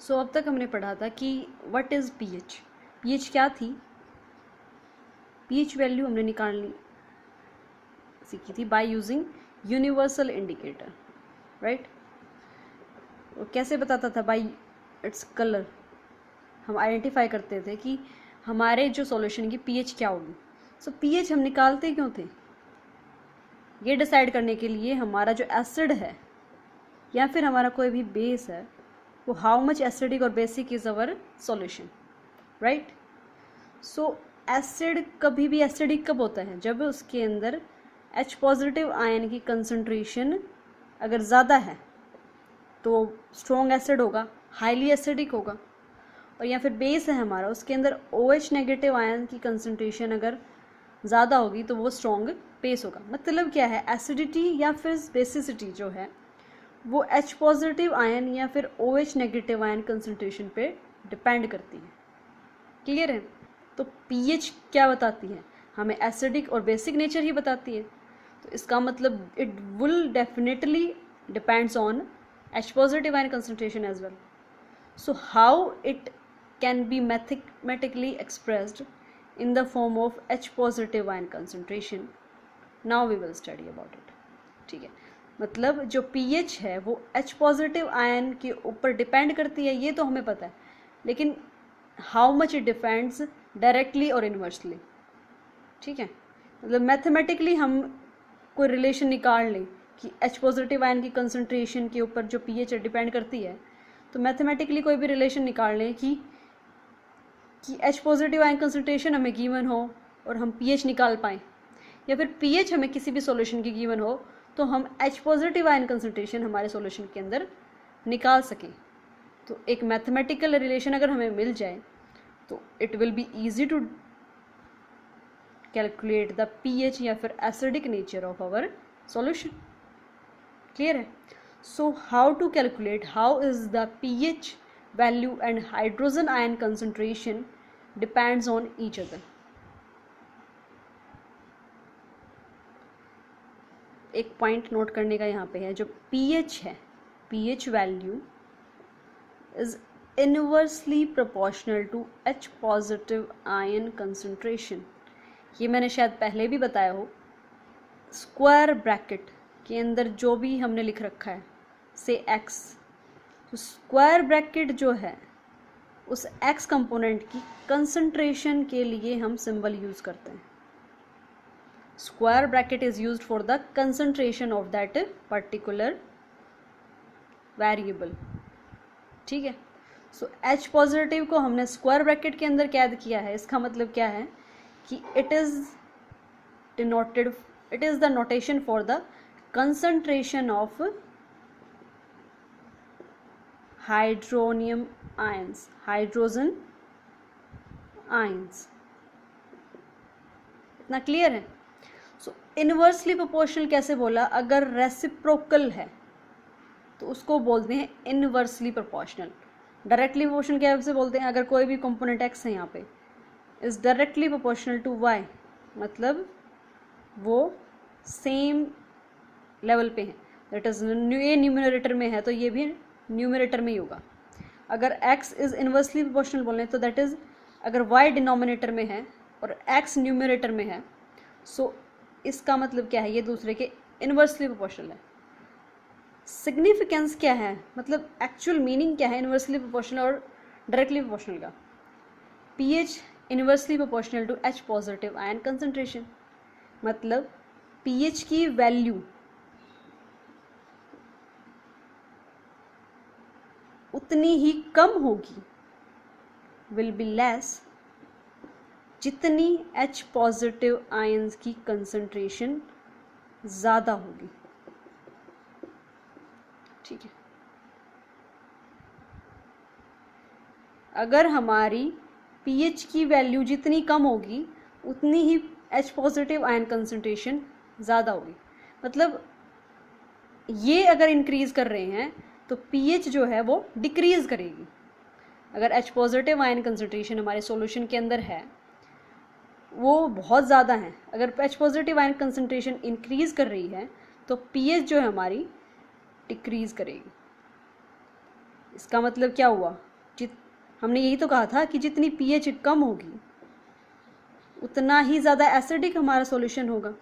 सो अब तक हमने पढ़ा था कि व्हाट इज़ पीएच। पीएच क्या थी, पीएच वैल्यू हमने निकालनी सीखी थी by using universal indicator, right. और कैसे बताता था, बाय इट्स कलर। हम आइडेंटिफाई करते थे कि हमारे जो सॉल्यूशन की पीएच क्या होगी। सो पीएच हम निकालते क्यों थे, ये डिसाइड करने के लिए हमारा जो एसिड है या फिर हमारा कोई भी बेस है वो हाउ मच एसिडिक और basic is our solution, right. So acid कभी भी एसिडिक कब होता है, जब उसके अंदर H पॉजिटिव आयन की कंसंट्रेशन अगर ज़्यादा है तो स्ट्रॉन्ग एसिड होगा, हाईली एसिडिक होगा। और या फिर बेस है हमारा, उसके अंदर OH नेगेटिव आयन की कंसंट्रेशन अगर ज़्यादा होगी तो वो स्ट्रॉन्ग बेस होगा। मतलब क्या है, एसिडिटी या फिर बेसिसिटी जो है वो H पॉजिटिव आयन या फिर OH नेगेटिव आयन कंसंट्रेशन पे डिपेंड करती है। क्लियर है। तो पीएच क्या बताती है, हमें एसिडिक और बेसिक नेचर ही बताती है। तो इसका मतलब it will definitely depends on H positive ion concentration as well. So how it can be mathematically expressed in the form of H positive ion concentration. Now we will study about it. ठीक है, मतलब जो pH है वो H positive ion के ऊपर depend करती है, ये तो हमें पता है, लेकिन how much it depends directly और inversely। ठीक है, मतलब मैथमेटिकली हम कोई रिलेशन निकाल लें कि H पॉजिटिव आयन की कंसंट्रेशन के ऊपर जो pH डिपेंड करती है, तो मैथमेटिकली कोई भी रिलेशन निकाल लें कि H पॉजिटिव आयन कंसंट्रेशन हमें गिवन हो और हम pH निकाल पाएँ, या फिर pH हमें किसी भी सॉल्यूशन की गिवन हो तो हम H पॉजिटिव आयन कंसंट्रेशन हमारे सॉल्यूशन के अंदर निकाल सकें। तो एक मैथमेटिकल रिलेशन अगर हमें मिल जाए तो it will be easy to calculate the pH या फिर acidic nature of our solution. Clear है। So how to calculate, how is the pH value and hydrogen ion concentration depends on each other। एक point note करने का यहाँ पे है, जो pH है, pH value is inversely proportional to H positive ion concentration। ये मैंने शायद पहले भी बताया हो। स्क्वायर ब्रैकेट के अंदर जो भी हमने लिख रखा है से x, तो स्क्वायर ब्रैकेट जो है उस x कंपोनेंट की कंसंट्रेशन के लिए हम सिंबल यूज करते हैं। Square bracket is used for the concentration of that particular variable. ठीक है। सो H पॉजिटिव को हमने स्क्वायर ब्रैकेट के अंदर कैद किया है। इसका मतलब क्या है कि it is denoted, it is the notation for the concentration of hydronium ions, hydrogen ions. इतना क्लियर है। सो इनवर्सली प्रोपोर्शनल कैसे बोला, अगर रेसिप्रोकल है तो उसको बोलते हैं इनवर्सली प्रोपोर्शनल। डायरेक्टली प्रोपोर्शनल कैसे बोलते हैं, अगर कोई भी कंपोनेंट x है यहाँ पे is directly proportional to y, मतलब वो सेम लेवल पे है, दैट इज ये न्यूमरेटर में है तो ये भी न्यूमरेटर में ही होगा। अगर x इज इनवर्सली प्रोपोर्शनल बोलें तो दैट इज अगर y डिनोमिनेटर में है और x न्यूमरेटर में है, सो इसका मतलब क्या है, ये दूसरे के इनवर्सली प्रोपोर्शनल है। सिग्निफिकेंस क्या है, मतलब एक्चुअल मीनिंग क्या है इनवर्सली प्रोपोर्शनल और डायरेक्टली प्रोपोर्शनल का। pH inversely proportional to H positive ion concentration, मतलब pH की वैल्यू उतनी ही कम होगी, विल बी लेस, जितनी H पॉजिटिव आयंस की कंसंट्रेशन ज़्यादा होगी। ठीक है। अगर हमारी pH की वैल्यू जितनी कम होगी उतनी ही H पॉजिटिव आयन कंसंट्रेशन ज़्यादा होगी। मतलब ये अगर इंक्रीज कर रहे हैं तो pH जो है वो डिक्रीज करेगी। अगर H पॉजिटिव आयन कंसंट्रेशन हमारे सॉल्यूशन के अंदर है वो बहुत ज़्यादा है, अगर H positive ion concentration increase कर रही है तो pH जो है हमारी डिक्रीज करेगी। इसका मतलब क्या हुआ, हमने यही तो कहा था कि जितनी पीएच कम होगी उतना ही ज़्यादा एसिडिक हमारा सॉल्यूशन होगा,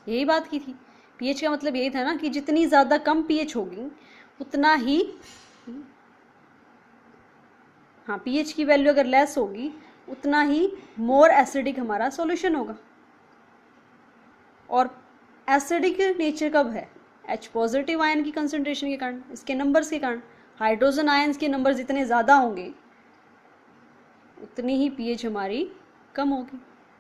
यही बात की थी। पीएच का मतलब यही था ना कि जितनी ज़्यादा कम पीएच होगी उतना ही, हाँ, पीएच की वैल्यू अगर लेस होगी उतना ही मोर एसिडिक हमारा सॉल्यूशन होगा। और एसिडिक नेचर कब है? H पॉजिटिव आयन की कंसंट्रेशन के कारण, इसके नंबर्स के कारण। हाइड्रोजन आयन्स के नंबर जितने ज़्यादा होंगे उतनी ही पीएच हमारी कम होगी।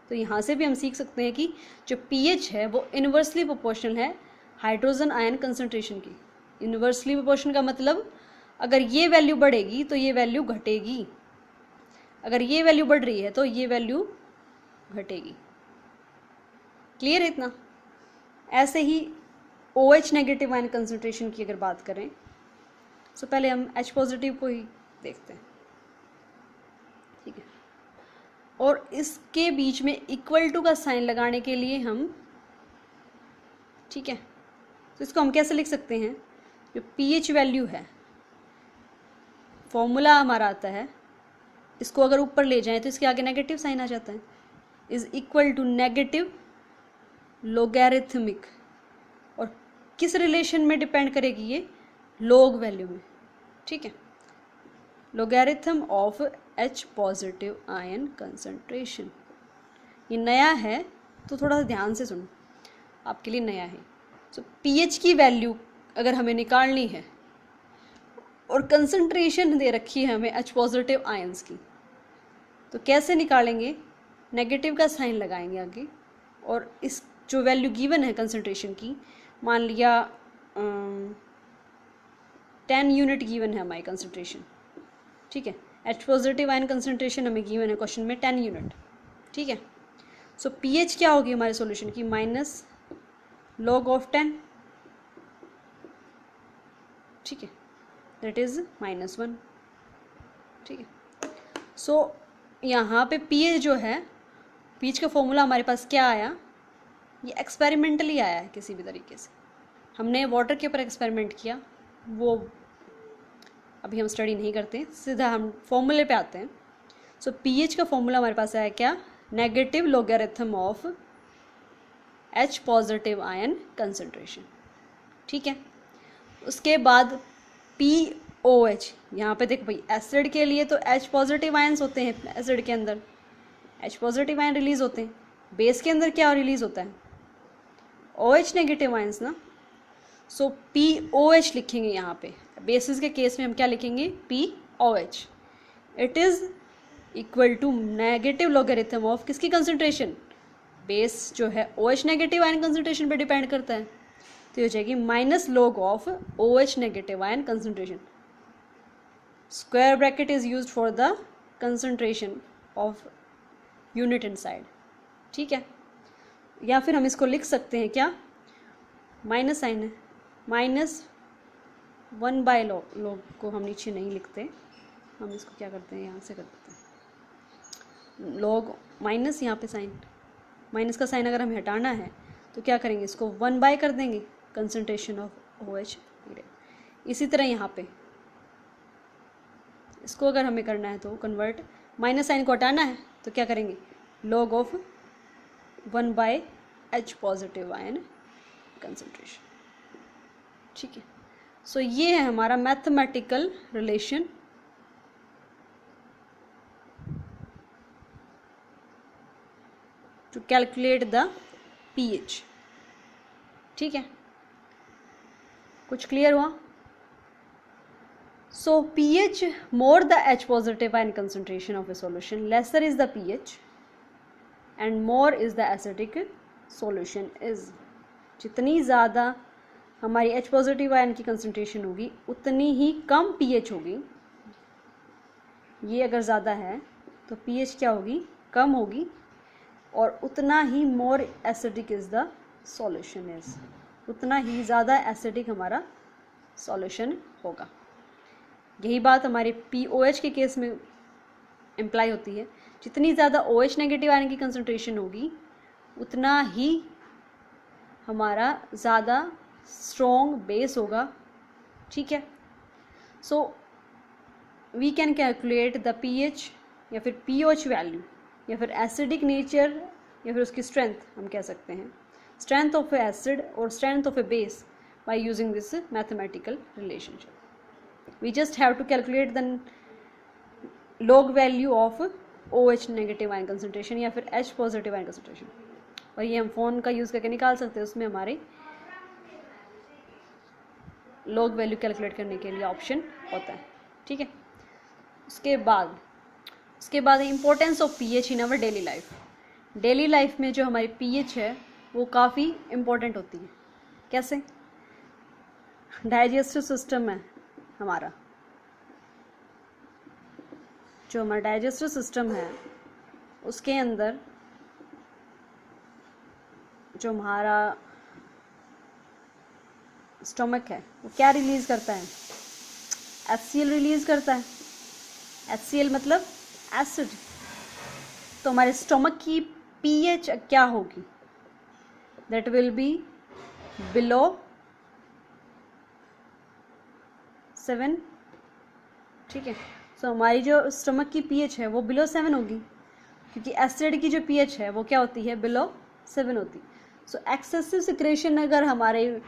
तो यहाँ से भी हम सीख सकते हैं कि जो पीएच है वो इन्वर्सली प्रोपोर्शनल है हाइड्रोजन आयन कंसंट्रेशन की। इन्वर्सली प्रोपोर्शनल का मतलब अगर ये वैल्यू बढ़ेगी तो ये वैल्यू घटेगी, अगर ये वैल्यू बढ़ रही है तो ये वैल्यू घटेगी। क्लियर है इतना? ऐसे ही OH नेगेटिव आयन कंसंट्रेशन की अगर बात करें तो पहले हम H पॉजिटिव को ही देखते हैं, ठीक है। और इसके बीच में इक्वल टू का साइन लगाने के लिए हम, ठीक है, तो इसको हम कैसे लिख सकते हैं? जो पीएच वैल्यू है, फॉर्मूला हमारा आता है, इसको अगर ऊपर ले जाएं तो इसके आगे नेगेटिव साइन आ जाता है, is equal to negative logarithmic. और किस रिलेशन में डिपेंड करेगी ये? लॉग वैल्यू में, ठीक है। Logarithm of H positive ion concentration. ये नया है तो थोड़ा सा ध्यान से सुनो, आपके लिए नया है। सो पीएच की वैल्यू अगर हमें निकालनी है और कंसंट्रेशन दे रखी है हमें H पॉजिटिव आयंस की, तो कैसे निकालेंगे? नेगेटिव का साइन लगाएंगे आगे, और इस जो वैल्यू गिवन है कंसंट्रेशन की, मान लिया 10 यूनिट गिवन है हमारी कंसंट्रेशन, ठीक है। H पॉजिटिव आयन कंसंट्रेशन हमें गिवन है क्वेश्चन में 10 यूनिट, ठीक है। सो पीएच क्या होगी हमारे सॉल्यूशन की? माइनस log ऑफ 10, ठीक है, दैट इज -1, ठीक है। सो यहाँ पे पीएच जो है, पीएच का फॉर्मूला हमारे पास क्या आया? ये एक्सपेरिमेंटली आया है किसी भी तरीके से, हमने वाटर के ऊपर एक्सपेरिमेंट किया, वो अभी हम स्टडी नहीं करते, सीधा हम फॉर्मूले पे आते हैं। सो पीएच का फॉर्मूला हमारे पास आया क्या? Negative logarithm of H positive ion concentration, ठीक है। उसके बाद POH, यहाँ पे देखो भाई, एसिड के लिए तो H पॉजिटिव आयन्स होते हैं, एसिड के अंदर H पॉजिटिव आयन रिलीज होते हैं, बेस के अंदर क्या रिलीज होता है? OH नेगेटिव आयन्स ना। सो POH लिखेंगे यहाँ पे, बेसिस के केस में हम क्या लिखेंगे? POH। It is equal to negative logarithm of किसकी कंसंट्रेशन? बेस जो है OH नेगेटिव आयन कंसंट्रेशन पे डिपेंड करता है, तो ये हो जाएगी minus log of OH negative ion concentration. Square bracket is used for the concentration of unit inside, ठीक है। या फिर हम इसको लिख सकते हैं क्या? माइनस साइन है, -1/log, log को हम नीचे नहीं लिखते, हम इसको क्या करते हैं, यहाँ से कर देते हैं log माइनस, यहाँ पे साइन, माइनस का साइन अगर हमें हटाना है तो क्या करेंगे? इसको 1/, कर देंगे कंसंट्रेशन ऑफ OH। इसी तरह यहाँ पे इसको अगर हमें करना है तो कन्वर्ट, माइनस साइन को हटाना है तो क्या करेंगे? log of 1/H positive ion concentration, ठीक है। सो ये है हमारा mathematical relation to calculate the pH, ठीक है। कुछ क्लियर हुआ? So pH, more the H positive ion concentration of a solution, lesser is the pH and more is the acidic solution is. जितनी ज़्यादा हमारी H पॉजिटिव आयन की concentration होगी उतनी ही कम pH होगी। ये अगर ज़्यादा है तो pH क्या होगी? कम होगी, और उतना ही more acidic is the solution is, उतना ही ज़्यादा एसिडिक हमारा सॉल्यूशन होगा। यही बात हमारे POH के केस में इम्प्लाई होती है। जितनी ज़्यादा OH नेगेटिव आयन की कंसंट्रेशन होगी उतना ही हमारा ज़्यादा स्ट्रॉन्ग बेस होगा, ठीक है। So we can calculate the pH या फिर pOH वैल्यू या फिर एसिडिक नेचर या फिर उसकी स्ट्रेंथ हम कह सकते हैं, स्ट्रेंथ ऑफ ए एसिड और strength of a base by using this mathematical relationship. We just have to calculate the log value of OH negative ion concentration या फिर H पॉजिटिव आयन कंसनट्रेशन, और ये हम फ़ोन का use करके निकाल सकते हैं. उसमें हमारे log वैल्यू कैलकुलेट करने के लिए ऑप्शन होता है. ठीक है. उसके बाद importance of pH in our daily life. Daily life में जो हमारी pH है वो काफ़ी इम्पोर्टेंट होती है. कैसे? डाइजेस्टिव सिस्टम है हमारा, जो हमारा डाइजेस्टिव सिस्टम है उसके अंदर जो हमारा स्टमक है वो क्या रिलीज़ करता है? HCl रिलीज़ करता है. HCl मतलब एसिड. तो हमारे स्टमक की pH क्या होगी? That will be below 7. ठीक है. सो हमारी जो स्टमक की pH है वो बिलो 7 होगी, क्योंकि एसिड की जो pH है वो क्या होती है? बिलो 7 होती. सो एक्सेसिव सिक्रेशन अगर हमारे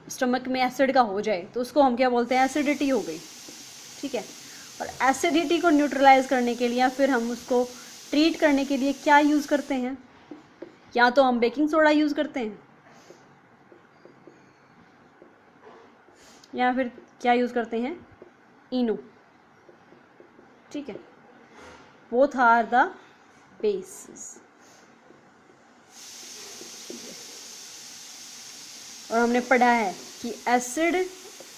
स्टमक में एसिड का हो जाए तो उसको हम क्या बोलते हैं? एसिडिटी हो गई. ठीक है. और एसिडिटी को न्यूट्रलाइज करने के लिए या फिर हम उसको ट्रीट करने के लिए क्या यूज़ करते हैं? या तो हम बेकिंग सोडा यूज़ करते हैं या फिर क्या यूज़ करते हैं? इनो. ठीक है. Both are the bases. और हमने पढ़ा है कि एसिड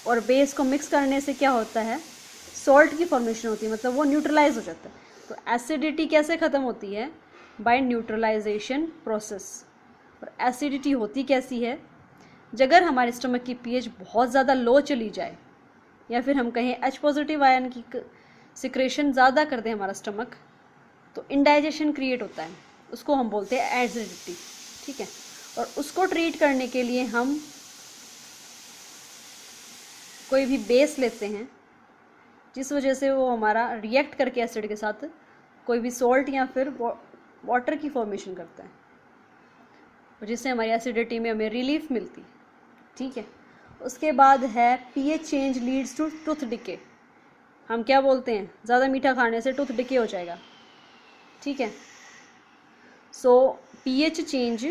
और बेस को मिक्स करने से क्या होता है? सॉल्ट की फॉर्मेशन होती है, मतलब वो न्यूट्रलाइज हो जाता है. तो एसिडिटी कैसे ख़त्म होती है? By neutralization process. और एसिडिटी होती कैसी है? अगर हमारे स्टमक की pH बहुत ज़्यादा लो चली जाए या फिर हम कहें H पॉजिटिव आयन की सिक्रेशन ज़्यादा कर दे हमारा स्टमक, तो इंडाइजेशन क्रिएट होता है, उसको हम बोलते हैं एसिडिटी. ठीक है. और उसको ट्रीट करने के लिए हम कोई भी बेस लेते हैं जिस वजह से वो हमारा रिएक्ट करके एसिड के साथ कोई भी सॉल्ट या फिर वाटर की फॉर्मेशन करता है, और जिससे हमारी एसिडिटी में हमें रिलीफ मिलती. ठीक है. उसके बाद है pH change leads to tooth decay. हम क्या बोलते हैं? ज़्यादा मीठा खाने से टूथ डिके हो जाएगा. ठीक है. सो pH change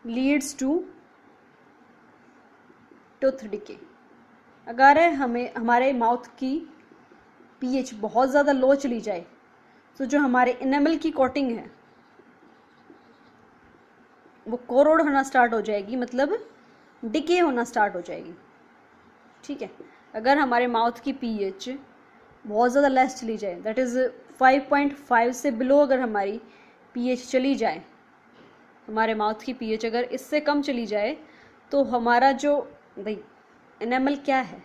leads to tooth decay. अगर हमें हमारे माउथ की pH बहुत ज़्यादा लो चली जाए तो जो हमारे इनेमल की कोटिंग है वो कोरोड होना स्टार्ट हो जाएगी, मतलब डिके होना स्टार्ट हो जाएगी. ठीक है. अगर हमारे माउथ की pH बहुत ज़्यादा लेस चली जाए, दैट इज़ 5.5 से बिलो अगर हमारी pH चली जाए, हमारे माउथ की pH अगर इससे कम चली जाए तो हमारा जो एनेमल क्या है?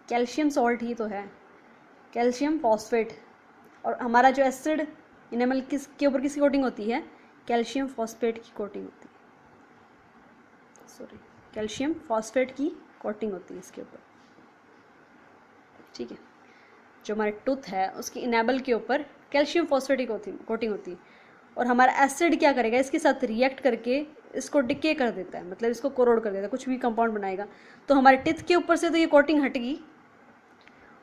कैल्शियम सॉल्ट ही तो है, कैल्शियम फॉस्फेट. और हमारा जो एसिड एनेमल किसके ऊपर किसकी कोटिंग होती है? कैल्शियम फॉस्फेट की कोटिंग होती है. सॉरी, कैल्शियम फॉस्फेट की कोटिंग होती है इसके ऊपर. ठीक है. जो हमारे टूथ है उसकी इनेबल के ऊपर कैल्शियम फॉस्फेट की कोटिंग होती है, और हमारा एसिड क्या करेगा? इसके साथ रिएक्ट करके इसको डिके कर देता है, मतलब इसको कोरोड कर देता है, कुछ भी कंपाउंड बनाएगा. तो हमारे टिथ के ऊपर से तो ये कोटिंग हटेगी,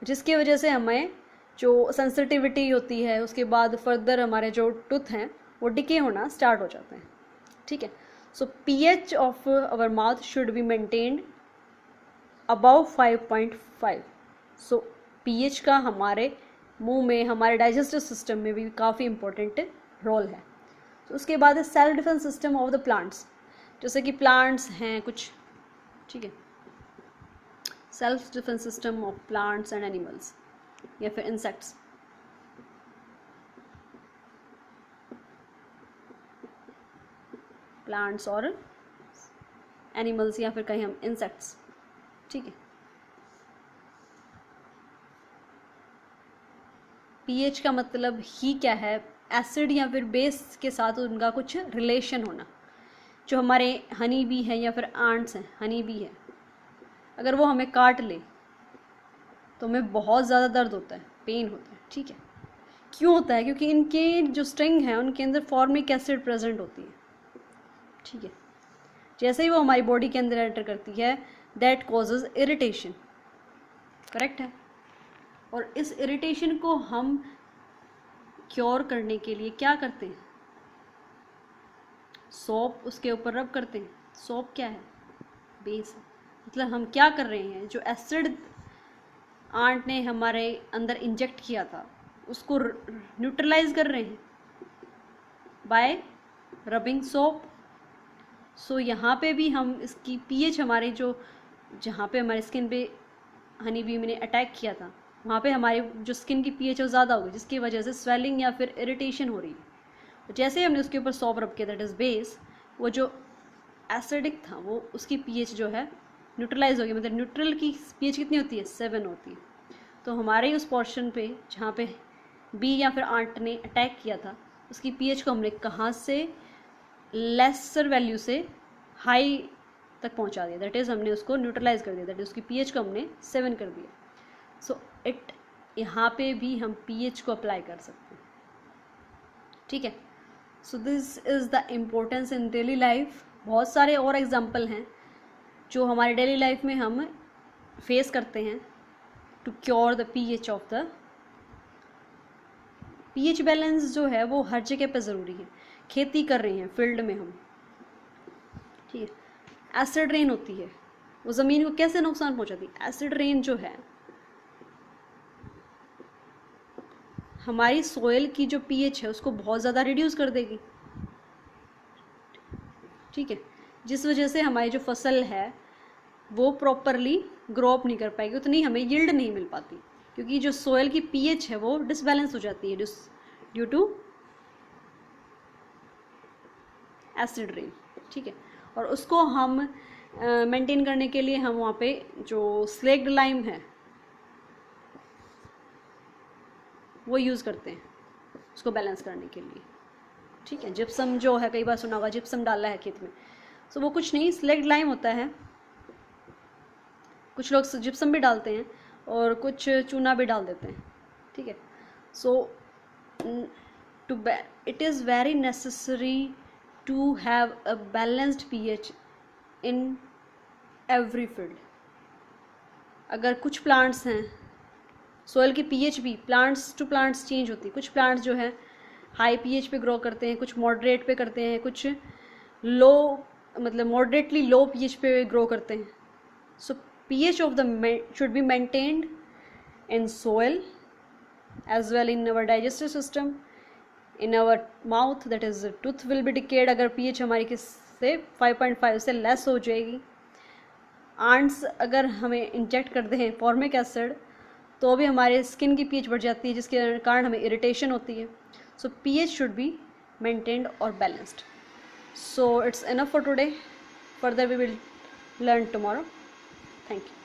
जिसकी वजह से हमें जो सेंसिटिविटी होती है उसके बाद फर्दर हमारे जो टूथ हैं वो डिके होना स्टार्ट हो जाते हैं. ठीक है. सो pH of our mouth should be maintained above 5.5. So pH का हमारे मुंह में, हमारे डाइजेस्टिव सिस्टम में भी काफ़ी इंपॉर्टेंट रोल है. तो उसके बाद है self defence system of the plants. जैसे कि प्लांट्स हैं कुछ. ठीक है. Self defence system of plants and animals या फिर इंसेक्ट्स. प्लांट्स और एनिमल्स या फिर कहीं हम इंसेक्ट्स. ठीक है. पीएच का मतलब ही क्या है, एसिड या फिर बेस के साथ उनका कुछ रिलेशन होना। जो हमारे हनी बी है या फिर आंट्स हैं, हनी बी है, अगर वो हमें काट ले तो हमें बहुत ज़्यादा दर्द होता है, पेन होता है, ठीक है। क्यों होता है? क्योंकि इनके जो स्ट्रिंग है उनके अंदर फॉर्मिक एसिड प्रेजेंट होती है, ठीक है। जैसे ही वो हमारी बॉडी के अंदर एंटर करती है, दैट कॉजेज इरिटेशन, करेक्ट है। और इस इरिटेशन को हम क्योर करने के लिए क्या करते हैं? सोप उसके ऊपर रब करते हैं। सोप क्या है? बेस। मतलब हम क्या कर रहे हैं, जो एसिड आंट ने हमारे अंदर इंजेक्ट किया था उसको न्यूट्रलाइज कर रहे हैं बाय रबिंग सोप। सो यहाँ पे भी हम इसकी पीएच हमारे जो जहाँ पे हमारे स्किन पे हनी बी ने अटैक किया था वहाँ पे हमारी जो स्किन की पीएच है वो ज़्यादा हो गई, जिसकी वजह से स्वेलिंग या फिर इरिटेशन हो रही है। जैसे ही हमने उसके ऊपर सॉप रब किया, दैट इज़ बेस, वो जो एसिडिक था वो उसकी पीएच जो है न्यूट्रलाइज हो गई। मतलब न्यूट्रल की पीएच कितनी होती है? 7 होती है। तो हमारे उस पोर्शन पे जहाँ पे बी या फिर आंट ने अटैक किया था उसकी पीएच को हमने कहाँ से लेसर वैल्यू से हाई तक पहुँचा दिया, दैट इज़ हमने उसको न्यूट्रलाइज कर दिया, दैट इज़ उसकी पीएच को हमने 7 कर दिया। सो इट यहाँ पे भी हम पीएच को अप्लाई कर सकते हैं, ठीक है। So this is the importance in daily life. बहुत सारे और एग्जाम्पल हैं जो हमारे डेली लाइफ में हम फेस करते हैं to cure the pH of the pH balance जो है वो हर जगह पे ज़रूरी है। खेती कर रहे हैं फील्ड में हम, ठीक है। एसिड रेन होती है, वो ज़मीन को कैसे नुकसान पहुंचाती है? एसिड रेन जो है हमारी सोयल की जो पीएच है उसको बहुत ज़्यादा रिड्यूस कर देगी, ठीक है। जिस वजह से हमारी जो फसल है वो प्रॉपरली ग्रो अप नहीं कर पाएगी, उतनी हमें यील्ड नहीं मिल पाती, क्योंकि जो सोयल की पीएच है वो डिसबैलेंस हो जाती है ड्यू टू एसिड रेन, ठीक है। और उसको हम मेंटेन करने के लिए हम वहाँ पे जो स्लेक्ड लाइम है वो यूज़ करते हैं उसको बैलेंस करने के लिए, ठीक है। जिप्सम जो है, कई बार सुना होगा जिप्सम डाला है खेत में, सो वो कुछ नहीं, स्लेक्ड लाइम होता है। कुछ लोग जिप्सम भी डालते हैं और कुछ चूना भी डाल देते हैं, ठीक है। So it is very necessary to have a balanced pH in every field. अगर कुछ प्लांट्स हैं, सोयल की पीएच भी प्लांट्स टू प्लांट्स चेंज होती है। कुछ प्लांट्स जो है हाई पीएच पे ग्रो करते हैं, कुछ मॉडरेट पे करते हैं, कुछ लो मतलब मॉडरेटली लो पीएच पे ग्रो करते हैं। सो pH of the should be maintained in soil as well in our digestive system, in our mouth, that is tooth will be decayed अगर pH हमारी किससे 5.5 से लेस हो जाएगी। आंट्स अगर हमें इंजेक्ट कर दें फॉर्मिक एसिड तो भी हमारे स्किन की pH बढ़ जाती है, जिसके कारण हमें इरिटेशन होती है। सो pH should be maintained or balanced. So it's enough for today. Further we will learn tomorrow. Thank you.